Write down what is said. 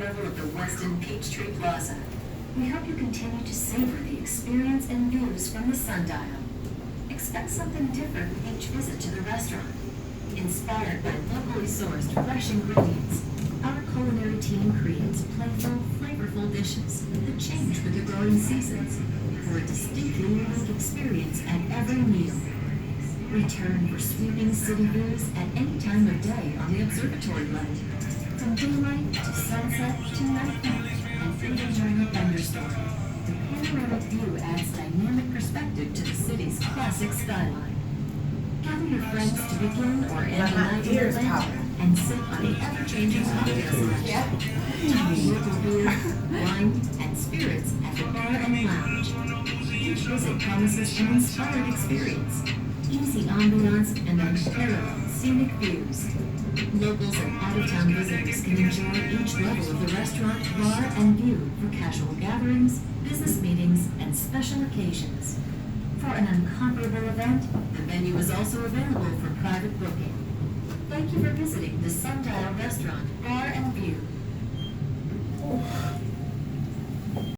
level of the Westin Peachtree Plaza. We hope you continue to savor the experience and views from the Sundial. Expect something different with each visit to the restaurant. Inspired by locally sourced fresh ingredients, our culinary team creates playful, flavorful dishes that change with the growing seasons for a distinctly unique experience at every meal. Return for sweeping city views at any time of day on the observatory level. From daylight to sunset to nightfall, and even during a thunderstorm, the panoramic view adds dynamic perspective to the city's classic skyline. Gather your friends to begin or end the night in Atlanta and sip on the ever-changing cocktail selection. Try local beer, wine, and spirits at the bar and lounge. Each visit promises an inspired experience, easy ambiance, and unparalleled scenic views. Locals and out-of-town visitors can enjoy each level of the restaurant, bar, and view for casual gatherings, business meetings, and special occasions. For an incomparable event, the venue is also available for private booking. Thank you for visiting the Sundial Restaurant, Bar,